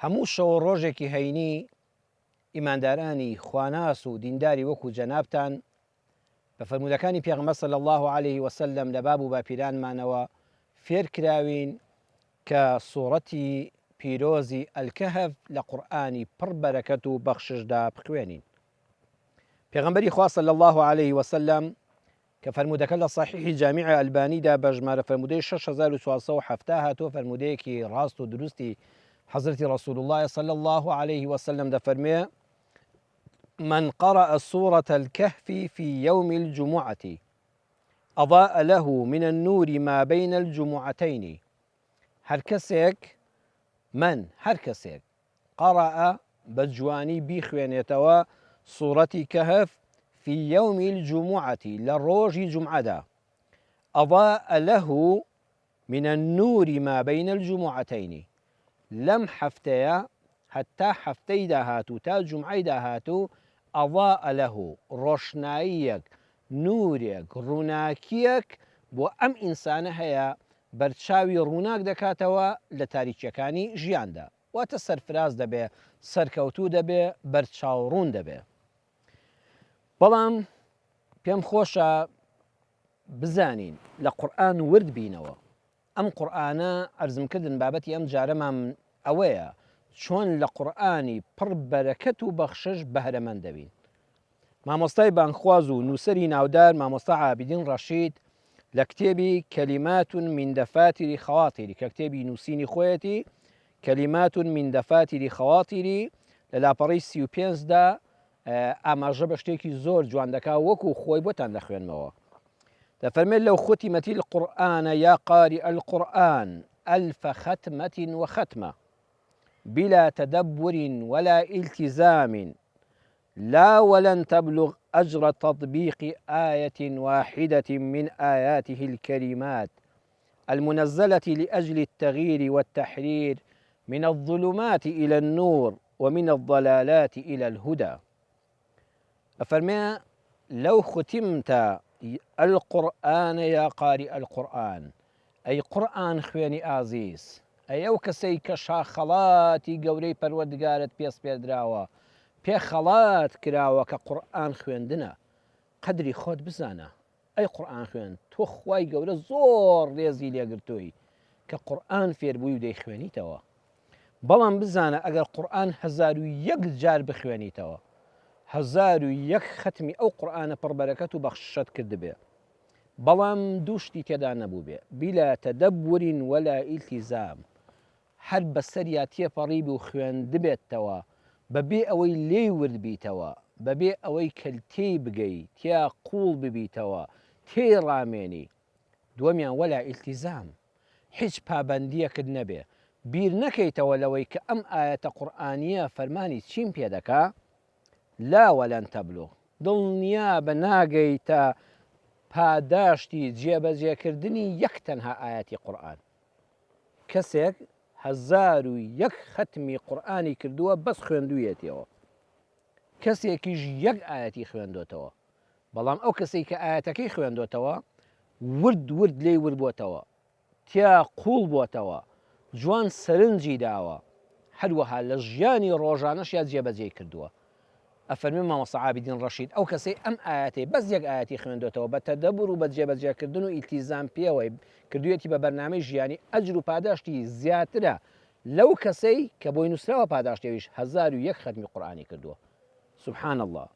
هەموو شەو ڕۆژێکی هەینی ئیماندارانی خواناس و دینداری وەکو جەنابتان بە فەرمودەکانی پێغەمبەر صلی الله عليه وسلم لە باب و باپیرانمانەوە فێر کراوین کە سوورەتی پیرۆزی ئەلکەهف لە قورئانی پڕ بەرەکەت و بەخششدا بخوێنین. پێغەمبەری خوا صلی الله عليه وسلم کە فەرمودەکە لە صحیحی جامیع ئەلبانیدا بە ژمارە فەرمودەی 6470 هاتووە، فەرمودەیەکی ڕاست و دروستی حضرتی رسول الله صلى الله عليه وسلم دفرمي: من قرأ سورة الكهف في يوم الجمعة أضاء له من النور ما بين الجمعتين. هر كسيك قرأ بجواني بيخوينيتوا سورة كهف في يوم الجمعة للروج جمعة أضاء له من النور ما بين الجمعتين. لم حفتيا حتى حفتي داهاتو تا جمعي داهاتو أضاء له روشنايك نوريك روناكيك بو أم إنسان هيا برچاوي روناك دكاتوا لتاريخيكاني جياندا واتە سەرفراز دەبێ سەرکەوتوو دەبێ بەرچاوڕوون دەبێ. بەڵام پێم خۆشە بزانین لە قورئان ورد بینەوە. ئەم قورئانە ئەرزمکردن بابەتی ئەم جارەمان ئەوەیە چۆن لە قورئانی پڕ بەرەکەت و بەخشش بەهرەمەند دەبین. مامۆستای بانخواز و نووسەری ناودار مامۆستا عابدین ڕەشید لە کتێبی کەلیمات من دەفاتری خەواتیری کە کتێبی نووسینی خۆیەتی كلمات من دفاتر خواطري للاپەڕەی 35دا ئاماژە بە شتێکی زۆر جوان دەکا وەکو خۆی بۆتان دەخوێنمەوە. دەفەرمێت لو ختمت القرآن يا قارئ القرآن ألف ختمة وختمة بلا تدبر ولا التزام لا ولن تبلغ أجر تطبيق آية واحدة من آياته الكريمات المنزلة لأجل التغيير والتحرير من الظلمات إلى النور ومن الضلالات إلى الهدى. أفرمي لو ختمت القرآن يا قارئ القرآن أي قرآن خويني عزيز أي أو كسيك شاخلاتي قوري پروردگارت بيس بيدراوة بي خلات كراوة كقرآن خويندنا قدري خود بزانا أي قرآن خوين تو خواي قوري زور ريزي ليقرتوي كقرآن فير بويو دي خويني توا بەڵام بزانە ئەگەر قورئان 1001 جار بخوێنیتەوە 1001 ختمی ئەو قورئانە پڕبەرەکەت و بەخششت کرد بێ بەڵام دوو شتی تێدا نەبوو بێ بلا تدبر ولا التزام هەر بەسەریا تێپەڕی بێ و خوێندبێتەوە بەبێ ئەوەی لێی ورد بیتەوە بەبێ ئەوەی کەلتێی بگەی تیا قوڵ ببیتەوە تێی ڕامێنی. دووەمیان ولا التزام هیچ پابەندیەکت نەبێ بیر نەکەیتەوە لەوەی کە ئەم ئاەتە قورئانیە فەرمانی چیم پێ دەکا لا وەلەن تەبلوغ دڵنیا بە ناگەیتە پاداشتی جێبەجێکردنی یەک تەنها ئاەتی قورئان. کەسێک 1001 ختمی قورئانی کردووە بەس خوێندوویەتەوە کەسێکیش یەک ئاەتی خوێندوتەوە بەڵام ئەو کەسێک کە ئاەتەکەی خوێندوتەوە ورد لێی ورد بۆتەوە تیا قوڵ بۆتەوە جوان سەرنجی داوە هەروەها لە ژیانی ڕۆژانەشیا جێبەجێ کردووە. ئەفەرمی مامۆستا عابدین ڕەشید ئەو کەسەی ئەم ئاەتەی بەس یەک ئاەتی خوێندوتەوە بە تەدەبور و بە جێبەجێکردن و ئیلتیزام پێوەی کردوێتی بە بەرنامەی ژیانی ئەجر و پاداشتی زیاترە لەو کەسەی کە بۆی نووسراوە پاداشتێویش 1001 ختمی قورئانی کردووە. سبحان الله.